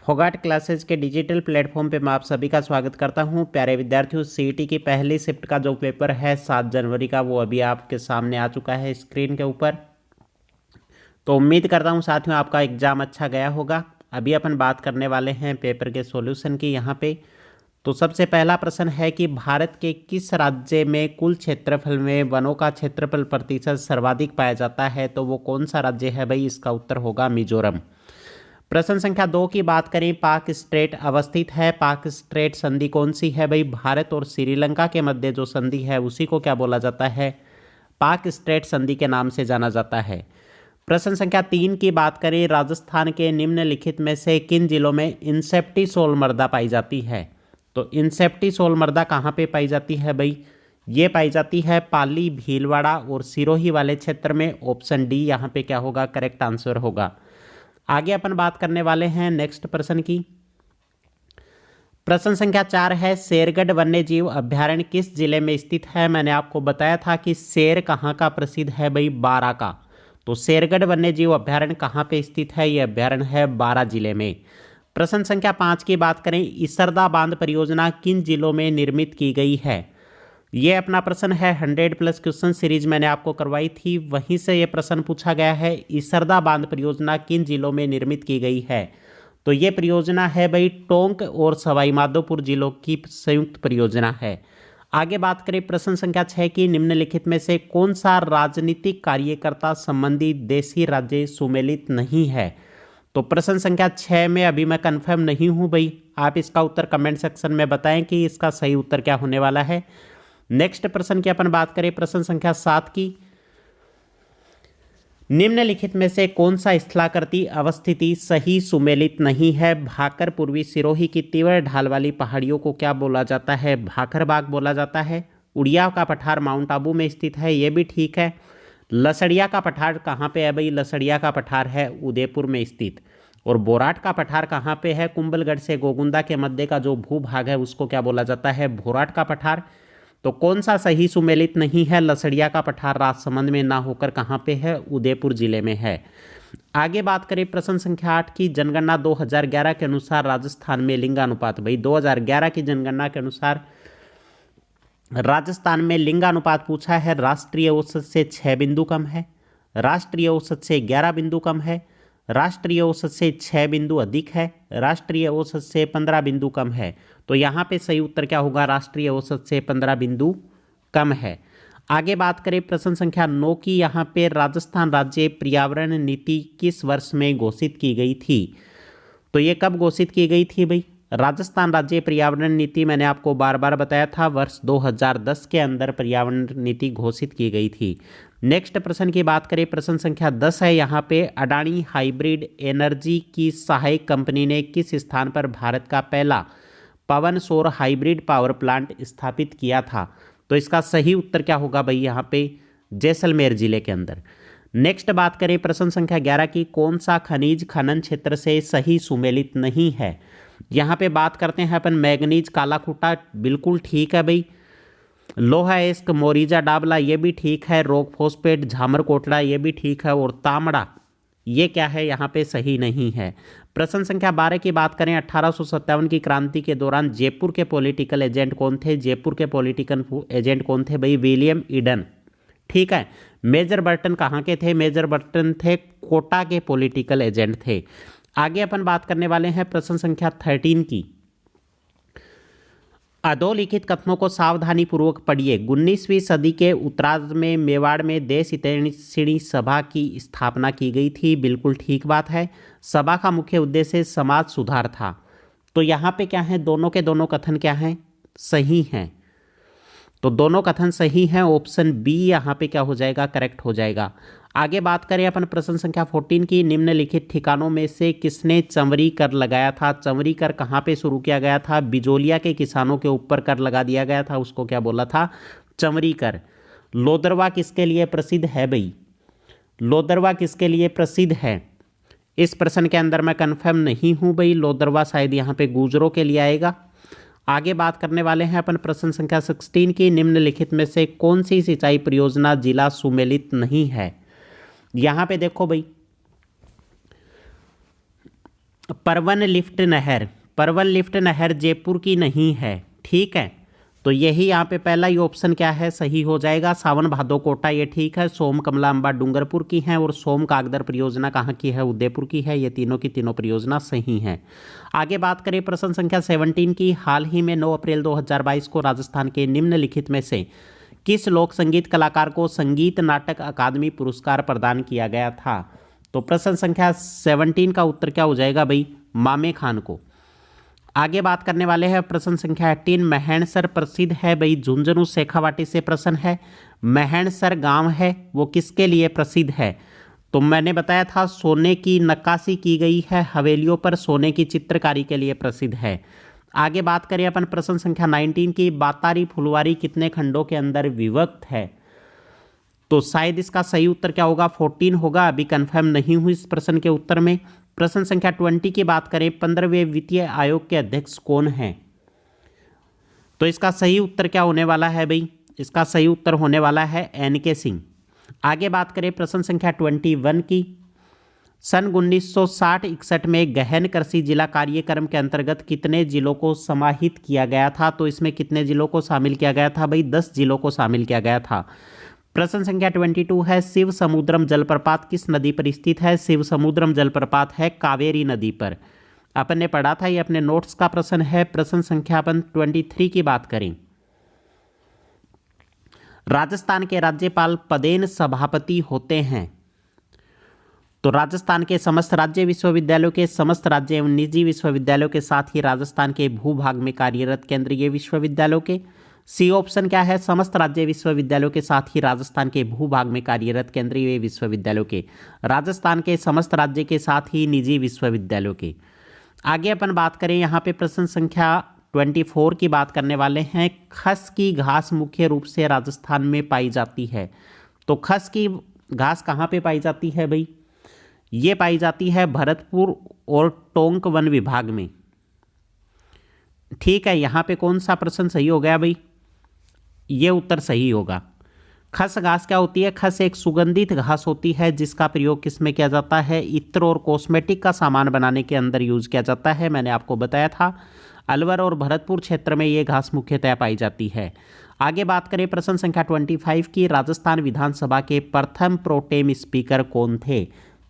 Phogat classes के digital platform पे मैं आप सभी का स्वागत करता हूं। प्यारे विद्यार्थियों, सीईटी की पहली शिफ्ट का जो पेपर है 7 जनवरी का, वो अभी आपके सामने आ चुका है स्क्रीन के ऊपर। तो उम्मीद करता हूं साथियों आपका एग्ज़ाम अच्छा गया होगा। अभी अपन बात करने वाले हैं पेपर के सॉल्यूशन की यहाँ पे। तो सबसे पहला प्रश्न है कि भारत के किस राज्य में कुल क्षेत्रफल में वनों का क्षेत्रफल प्रतिशत सर्वाधिक पाया जाता है? तो वो कौन सा राज्य है भाई? इसका उत्तर होगा मिजोरम। प्रश्न संख्या 2 की बात करें, पाक स्ट्रेट अवस्थित है। पाक स्ट्रेट संधि कौन सी है भाई? भारत और श्रीलंका के मध्य जो संधि है उसी को क्या बोला जाता है? पाक स्ट्रेट संधि के नाम से जाना जाता है। प्रश्न संख्या 3 की बात करें, राजस्थान के निम्नलिखित में से किन जिलों में इंसेप्टिसोल मृदा पाई जाती है? तो इंसेप्टिसोल मृदा कहाँ पे पाई जाती है भाई? ये पाई जाती है पाली, भीलवाड़ा और सिरोही वाले क्षेत्र में। ऑप्शन डी यहाँ पे क्या होगा? करेक्ट आंसर होगा। आगे अपन बात करने वाले हैं नेक्स्ट प्रश्न की। प्रश्न संख्या 4 है, शेरगढ़ वन्य जीव अभ्यारण्य किस जिले में स्थित है? मैंने आपको बताया था कि शेर कहाँ का प्रसिद्ध है भाई? बारा का। तो शेरगढ़ वन्य जीव अभ्यारण्य कहाँ पे स्थित है? ये अभ्यारण्य है बारा जिले में। प्रश्न संख्या 5 की बात करें, इसरदा बांध परियोजना किन जिलों में निर्मित की गई है? ये अपना प्रश्न है 100+ क्वेश्चन सीरीज मैंने आपको करवाई थी, वहीं से ये प्रश्न पूछा गया है। इसरदा बांध परियोजना किन जिलों में निर्मित की गई है? तो ये परियोजना है भाई टोंक और सवाई माधोपुर जिलों की संयुक्त परियोजना है। आगे बात करें प्रश्न संख्या 6 की, निम्नलिखित में से कौन सा राजनीतिक कार्यकर्ता संबंधी देशी राज्य सुमेलित नहीं है? तो प्रश्न संख्या 6 में अभी मैं कंफर्म नहीं हूं भाई, आप इसका उत्तर कमेंट सेक्शन में बताएं कि इसका सही उत्तर क्या होने वाला है। नेक्स्ट प्रश्न की अपन बात करें, प्रश्न संख्या 7 की, निम्नलिखित में से कौन सा स्थलाकृति अवस्थिति सही सुमेलित नहीं है? भाकर पूर्वी सिरोही की तीव्र ढाल वाली पहाड़ियों को क्या बोला जाता है? भाकर बाग बोला जाता है। उड़िया का पठार माउंट आबू में स्थित है, ये भी ठीक है। लसड़िया का पठार कहाँ पे है भाई? लसड़िया का पठार है उदयपुर में स्थित। और बोराट का पठार कहाँ पे है? कुंभलगढ़ से गोगुंदा के मध्य का जो भूभाग है उसको क्या बोला जाता है? बोराट का पठार। तो कौन सा सही सुमेलित नहीं है? लसड़िया का पठार राजसमंद में ना होकर कहाँ पे है? उदयपुर जिले में है। आगे बात करें प्रश्न संख्या 8 की, जनगणना 2011 के अनुसार राजस्थान में लिंगानुपात। भाई 2011 की जनगणना के अनुसार राजस्थान में लिंगानुपात पूछा है। राष्ट्रीय औसत से 6 बिंदु कम है, राष्ट्रीय औसत से 11 बिंदु कम है, राष्ट्रीय औसत से 6 बिंदु अधिक है, राष्ट्रीय औसत से 15 बिंदु कम है। तो यहाँ पे सही उत्तर क्या होगा? राष्ट्रीय औसत से 15 बिंदु कम है। आगे बात करें प्रश्न संख्या 9 की, यहाँ पे राजस्थान राज्य पर्यावरण नीति किस वर्ष में घोषित की गई थी? तो ये कब घोषित की गई थी भाई? राजस्थान राज्य पर्यावरण नीति मैंने आपको बार बार बताया था, वर्ष 2010 के अंदर पर्यावरण नीति घोषित की गई थी। नेक्स्ट प्रश्न की बात करें, प्रश्न संख्या 10 है, यहाँ पे अडानी हाइब्रिड एनर्जी की सहायक कंपनी ने किस स्थान पर भारत का पहला पवन सौर हाइब्रिड पावर प्लांट स्थापित किया था? तो इसका सही उत्तर क्या होगा भाई? यहाँ पे जैसलमेर जिले के अंदर। नेक्स्ट बात करें प्रश्न संख्या 11 की, कौन सा खनिज खनन क्षेत्र से सही सुमेलित नहीं है? यहाँ पे बात करते हैं अपन मैग्नीज कालाखूटा, बिल्कुल ठीक है भाई। लोहा एस्क मोरीजा डाबला, ये भी ठीक है। रॉक फॉस्फेट झामर कोटला, ये भी ठीक है। और तांबड़ा, ये क्या है? यहाँ पे सही नहीं है। प्रश्न संख्या 12 की बात करें, 1857 की क्रांति के दौरान जयपुर के पॉलिटिकल एजेंट कौन थे? जयपुर के पॉलिटिकल एजेंट कौन थे भाई? विलियम ईडन, ठीक है। मेजर बर्टन कहाँ के थे? मेजर बर्टन थे कोटा के पॉलिटिकल एजेंट थे। आगे अपन बात करने वाले हैं प्रश्न संख्या 13 की, अधोलिखित कथनों को सावधानी पूर्वक पढ़िए। 19वीं सदी के उत्तरार्ध में मेवाड़ में देश हितैषिणी सभा की स्थापना की गई थी, बिल्कुल ठीक बात है। सभा का मुख्य उद्देश्य समाज सुधार था। तो यहाँ पे क्या है? दोनों के दोनों कथन क्या हैं? सही हैं। तो दोनों कथन सही हैं। ऑप्शन बी यहाँ पे क्या हो जाएगा? करेक्ट हो जाएगा। आगे बात करें अपन प्रश्न संख्या 14 की, निम्नलिखित ठिकानों में से किसने चंवरी कर लगाया था? चंवरी कर कहाँ पे शुरू किया गया था? बिजोलिया के किसानों के ऊपर कर लगा दिया गया था, उसको क्या बोला था? चंवरी कर। लोदरवा किसके लिए प्रसिद्ध है भाई? लोदरवा किसके लिए प्रसिद्ध है? इस प्रश्न के अंदर मैं कन्फर्म नहीं हूँ भाई। लोदरवा शायद यहाँ पे गुजरों के लिए आएगा। आगे बात करने वाले हैं अपन प्रश्न संख्या 16 की, निम्नलिखित में से कौन सी सिंचाई परियोजना जिला सुमेलित नहीं है? यहाँ पे देखो भाई, परवन लिफ्ट नहर, परवन लिफ्ट नहर जयपुर की नहीं है। ठीक है, तो यही यहाँ पे पहला ही ऑप्शन क्या है, सही हो जाएगा। सावन भादो कोटा ये ठीक है। सोम कमला अम्बा डूंगरपुर की हैं और सोम कागदर परियोजना कहाँ की है, उदयपुर की है। ये तीनों की तीनों परियोजना सही हैं। आगे बात करें प्रश्न संख्या 17 की। हाल ही में 9 अप्रैल 2022 को राजस्थान के निम्नलिखित में से किस लोक संगीत कलाकार को संगीत नाटक अकादमी पुरस्कार प्रदान किया गया था? तो प्रश्न संख्या 17 का उत्तर क्या हो जाएगा भाई, मामे खान को। आगे बात करने वाले हैं प्रश्न संख्या 18। महणसर प्रसिद्ध है भाई, झुंझुनू शेखावाटी से प्रश्न है। महणसर गांव है वो किसके लिए प्रसिद्ध है? तो मैंने बताया था सोने की नक्काशी की गई है हवेलियों पर, सोने की चित्रकारी के लिए प्रसिद्ध है। आगे बात करें अपन प्रश्न संख्या 19 की। बातारी फुलवारी कितने खंडों के अंदर विभक्त है? तो शायद इसका सही उत्तर क्या होगा, 14 होगा। अभी कंफर्म नहीं हुई इस प्रश्न के उत्तर में। प्रश्न संख्या 20 की बात करें, 15वें वित्तीय आयोग के अध्यक्ष कौन हैं? तो इसका सही उत्तर क्या होने वाला है भाई, इसका सही उत्तर होने वाला है NK सिंह। आगे बात करें प्रश्न संख्या 21 की। सन 1960-61 में गहन कृषि जिला कार्यक्रम के अंतर्गत कितने जिलों को समाहित किया गया था? तो इसमें कितने जिलों को शामिल किया गया था भाई, 10 जिलों को शामिल किया गया था। प्रश्न संख्या 22 है। शिव समुद्रम जलप्रपात किस नदी पर स्थित है? शिव समुद्रम जलप्रपात है कावेरी नदी पर। अपन ने पढ़ा था, ये अपने नोट्स का प्रश्न है। प्रश्न संख्या 23 की बात करें। राजस्थान के राज्यपाल पदेन सभापति होते हैं? तो राजस्थान के समस्त राज्य विश्वविद्यालयों के, समस्त राज्य एवं निजी विश्वविद्यालयों के साथ ही राजस्थान के भूभाग में कार्यरत केंद्रीय विश्वविद्यालयों के। सी ऑप्शन क्या है, समस्त राज्य विश्वविद्यालयों के साथ ही राजस्थान के भूभाग में कार्यरत केंद्रीय विश्वविद्यालयों के, राजस्थान के समस्त राज्य के साथ ही निजी विश्वविद्यालयों के। आगे अपन बात करें यहाँ पे प्रश्न संख्या 24 की बात करने वाले हैं। खस की घास मुख्य रूप से राजस्थान में पाई जाती है। तो खस की घास कहाँ पे पाई जाती है भाई, ये पाई जाती है भरतपुर और टोंक वन विभाग में। ठीक है, यहाँ पे कौन सा प्रश्न सही हो गया भाई, ये उत्तर सही होगा। खस घास क्या होती है? खस एक सुगंधित घास होती है जिसका प्रयोग किसमें किया जाता है, इत्र और कॉस्मेटिक का सामान बनाने के अंदर यूज किया जाता है। मैंने आपको बताया था अलवर और भरतपुर क्षेत्र में ये घास मुख्यतः पाई जाती है। आगे बात करें प्रश्न संख्या 25 की। राजस्थान विधानसभा के प्रथम प्रोटेम स्पीकर कौन थे?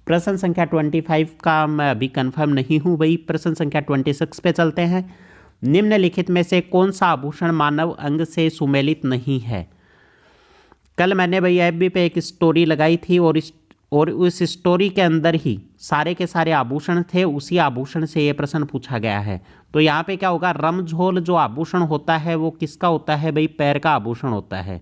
प्रश्न संख्या 25 का मैं अभी कंफर्म नहीं हूँ भाई। प्रश्न संख्या 26 पे चलते हैं। निम्नलिखित में से कौन सा आभूषण मानव अंग से सुमेलित नहीं है? कल मैंने भाई FB पे एक स्टोरी लगाई थी और उस स्टोरी के अंदर ही सारे के सारे आभूषण थे, उसी आभूषण से ये प्रश्न पूछा गया है। तो यहाँ पे क्या होगा, रमझोल जो आभूषण होता है वो किसका होता है भाई, पैर का आभूषण होता है।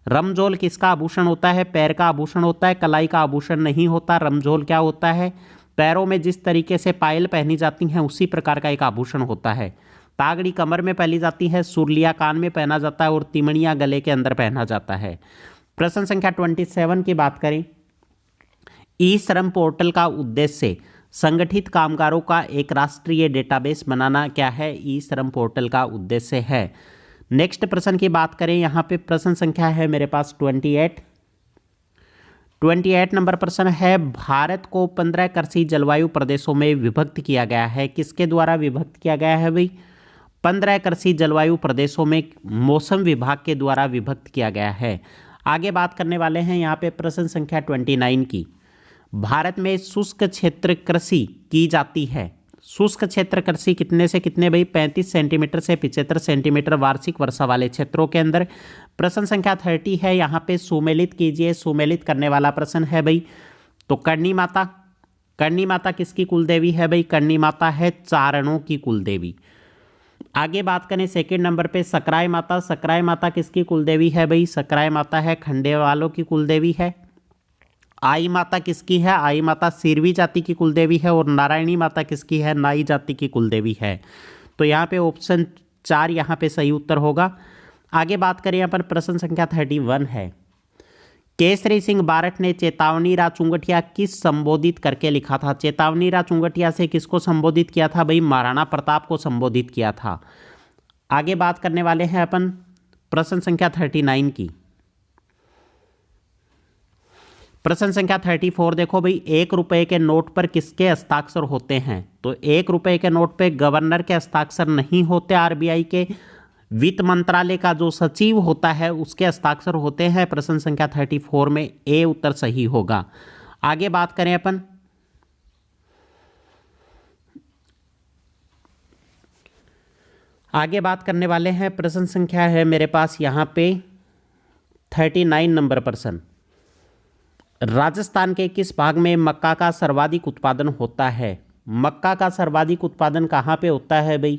रमझोल किसका आभूषण होता है, पैर का आभूषण होता है, कलाई का आभूषण नहीं होता। रमझोल क्या होता है, पैरों में जिस तरीके से पायल पहनी जाती हैं उसी प्रकार का एक आभूषण होता है। तागड़ी कमर में पहनी जाती है, सुरलिया कान में पहना जाता है और तिमड़ियाँ गले के अंदर पहना जाता है। प्रश्न संख्या 27 की बात करें। ई श्रम पोर्टल का उद्देश्य संगठित कामगारों का एक राष्ट्रीय डेटाबेस बनाना क्या है? ई श्रम पोर्टल का उद्देश्य है। नेक्स्ट प्रश्न की बात करें, यहाँ पे प्रश्न संख्या है मेरे पास 28 नंबर प्रश्न है। भारत को 15 कृषि जलवायु प्रदेशों में विभक्त किया गया है। किसके द्वारा विभक्त किया गया है भाई? 15 कृषि जलवायु प्रदेशों में मौसम विभाग के द्वारा विभक्त किया गया है। आगे बात करने वाले हैं यहाँ पे प्रश्न संख्या 29 की। भारत में शुष्क क्षेत्र कृषि की जाती है। शुष्क क्षेत्र कृषि कितने से कितने भाई? 35 सेंटीमीटर से 75 सेंटीमीटर वार्षिक वर्षा वाले क्षेत्रों के अंदर। प्रश्न संख्या 30 है, यहाँ पे सुमेलित कीजिए। सुमेलित करने वाला प्रश्न है भाई। तो करणी माता, करणी माता किसकी कुलदेवी है भाई? करणी माता है चारणों की कुलदेवी। आगे बात करें सेकंड नंबर पे सकराय माता। सकराय माता किसकी कुलदेवी है भाई? सकराय माता है खंडेवालों की कुलदेवी है। आई माता किसकी है? आई माता सिरवी जाति की कुलदेवी है। और नारायणी माता किसकी है? नाई जाति की कुलदेवी है। तो यहाँ पे ऑप्शन 4 यहाँ पे सही उत्तर होगा। आगे बात करें यहाँ पर प्रश्न संख्या 31 है। केसरी सिंह बारठ ने चेतावनी रा चुंगटिया किस संबोधित करके लिखा था? चेतावनी रा चुंगटिया से किसको संबोधित किया था भाई? महाराणा प्रताप को संबोधित किया था। आगे बात करने वाले हैं अपन प्रश्न संख्या 39 की। प्रश्न संख्या 34 देखो भाई, 1 रुपए के नोट पर किसके हस्ताक्षर होते हैं? तो 1 रुपए के नोट पे गवर्नर के हस्ताक्षर नहीं होते, आरबीआई के वित्त मंत्रालय का जो सचिव होता है उसके हस्ताक्षर होते हैं। प्रश्न संख्या 34 में ए उत्तर सही होगा। आगे बात करें अपन, आगे बात करने वाले हैं, प्रश्न संख्या है मेरे पास यहाँ पे 39 नंबर प्रश्न। राजस्थान के किस भाग में मक्का का सर्वाधिक उत्पादन होता है? मक्का का सर्वाधिक उत्पादन कहाँ पे होता है भाई?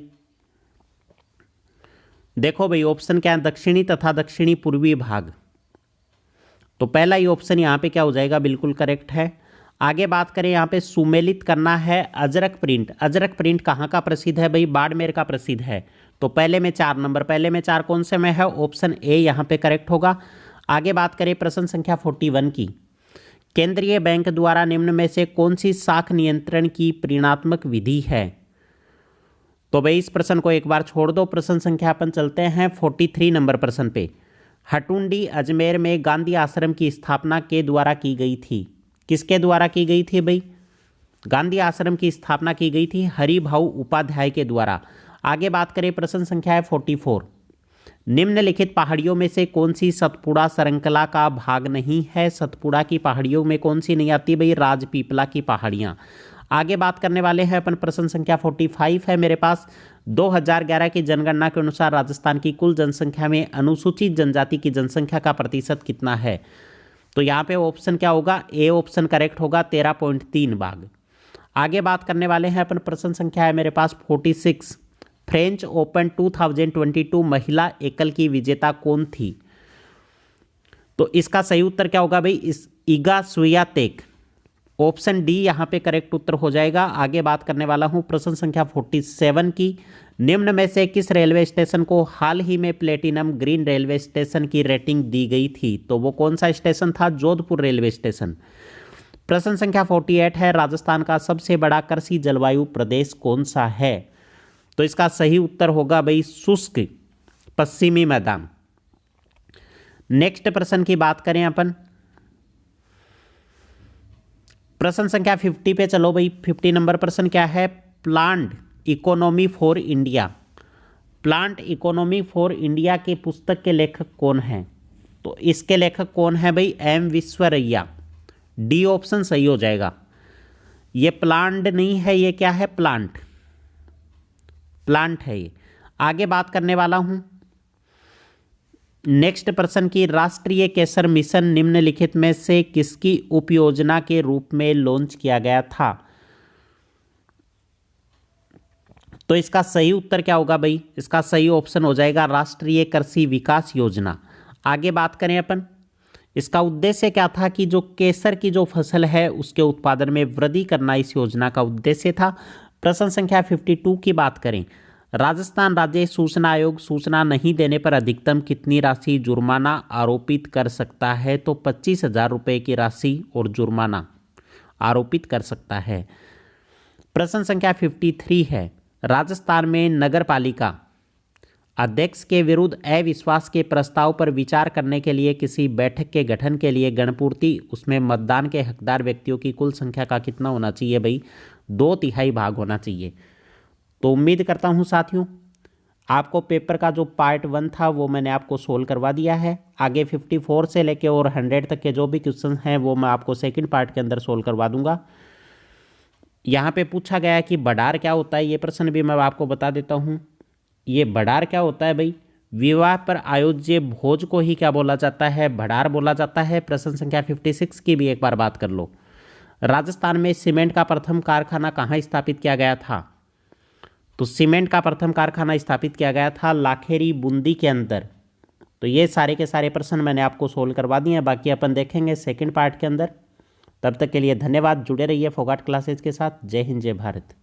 देखो भाई, ऑप्शन क्या है, दक्षिणी तथा दक्षिणी पूर्वी भाग। तो पहला ही ऑप्शन यहाँ पे क्या हो जाएगा, बिल्कुल करेक्ट है। आगे बात करें, यहाँ पे सुमेलित करना है अजरक प्रिंट। अजरक प्रिंट कहाँ का प्रसिद्ध है भाई? बाड़मेर का प्रसिद्ध है। तो पहले में 4 नंबर, पहले में 4 कौन से में है? ऑप्शन ए यहाँ पे करेक्ट होगा। आगे बात करें प्रश्न संख्या 41 की, केंद्रीय बैंक द्वारा निम्न में से कौन सी साख नियंत्रण की परिणात्मक विधि है? तो भाई इस प्रश्न को एक बार छोड़ दो। प्रश्न संख्या अपन चलते हैं 43 नंबर प्रश्न पे। हटुंडी अजमेर में गांधी आश्रम की स्थापना के द्वारा की गई थी? किसके द्वारा की गई थी भाई? गांधी आश्रम की स्थापना की गई थी हरिभाऊ उपाध्याय के द्वारा। आगे बात करें, प्रश्न संख्या है 44। निम्नलिखित पहाड़ियों में से कौन सी सतपुड़ा श्रृंखला का भाग नहीं है? सतपुड़ा की पहाड़ियों में कौन सी नहीं आती भाई? राजपीपला की पहाड़ियाँ। आगे बात करने वाले हैं अपन, प्रश्न संख्या 45 है मेरे पास। 2011 की जनगणना के अनुसार राजस्थान की कुल जनसंख्या में अनुसूचित जनजाति की जनसंख्या का प्रतिशत कितना है? तो यहाँ पे ऑप्शन क्या होगा? ए ऑप्शन करेक्ट होगा, 13.3 भाग। आगे बात करने वाले हैं अपन, प्रश्न संख्या है मेरे पास 46। फ्रेंच ओपन 2022 महिला एकल की विजेता कौन थी? तो इसका सही उत्तर क्या होगा भाई? इस इगा स्वियातेक। ऑप्शन डी यहाँ पे करेक्ट उत्तर हो जाएगा। आगे बात करने वाला हूँ प्रश्न संख्या 47 की, निम्न में से किस रेलवे स्टेशन को हाल ही में प्लेटिनम ग्रीन रेलवे स्टेशन की रेटिंग दी गई थी? तो वो कौन सा स्टेशन था? Jodhpur railway station. प्रश्न संख्या 48 है, राजस्थान का सबसे बड़ा कृषि जलवायु प्रदेश कौन सा है? तो इसका सही उत्तर होगा भाई शुष्क पश्चिमी मैदान। नेक्स्ट प्रश्न की बात करें अपन, प्रश्न संख्या 50 पे चलो भाई। 50 नंबर प्रश्न क्या है? Plant economy for India. Plant economy for India की पुस्तक के लेखक कौन हैं? तो इसके लेखक कौन है भाई? एम विश्वरैया। डी ऑप्शन सही हो जाएगा। ये प्लांट नहीं है, ये क्या है? प्लांट, प्लांट है ये। आगे बात करने वाला हूं नेक्स्ट प्रश्न की, राष्ट्रीय केसर मिशन निम्नलिखित में से किसकी उपयोजना के रूप में लॉन्च किया गया था? तो इसका सही उत्तर क्या होगा भाई? इसका सही ऑप्शन हो जाएगा राष्ट्रीय कृषि विकास योजना। आगे बात करें अपन, इसका उद्देश्य क्या था कि जो केसर की जो फसल है उसके उत्पादन में वृद्धि करना इस योजना का उद्देश्य था। प्रश्न संख्या 52 की बात करें, राजस्थान राज्य सूचना आयोग सूचना नहीं देने पर अधिकतम कितनी राशि जुर्माना आरोपित कर सकता है? तो 25,000 रुपये की राशि और जुर्माना आरोपित कर सकता है। प्रश्न संख्या 53 है, राजस्थान में नगर पालिका अध्यक्ष के विरुद्ध अविश्वास के प्रस्ताव पर विचार करने के लिए किसी बैठक के गठन के लिए गणपूर्ति उसमें मतदान के हकदार व्यक्तियों की कुल संख्या का कितना होना चाहिए भाई? 2/3 भाग होना चाहिए। तो उम्मीद करता हूं साथियों आपको पेपर का जो पार्ट 1 था वो मैंने आपको सोल्व करवा दिया है। आगे 54 से लेके और 100 तक के जो भी क्वेश्चन हैं वो मैं आपको सेकंड पार्ट के अंदर सोल्व करवा दूंगा। यहाँ पे पूछा गया है कि भंडार क्या होता है, ये प्रश्न भी मैं आपको बता देता हूँ। ये भंडार क्या होता है भाई? विवाह पर आयोज्य भोज को ही क्या बोला जाता है? भंडार बोला जाता है। प्रश्न संख्या 56 की भी एक बार बात कर लो। राजस्थान में सीमेंट का प्रथम कारखाना कहाँ स्थापित किया गया था? तो सीमेंट का प्रथम कारखाना स्थापित किया गया था लाखेरी बूंदी के अंदर। तो ये सारे के सारे प्रश्न मैंने आपको सोल्व करवा दिए हैं, बाकी अपन देखेंगे सेकंड पार्ट के अंदर। तब तक के लिए धन्यवाद, जुड़े रहिए फोगाट क्लासेज के साथ। जय हिंद, जय भारत।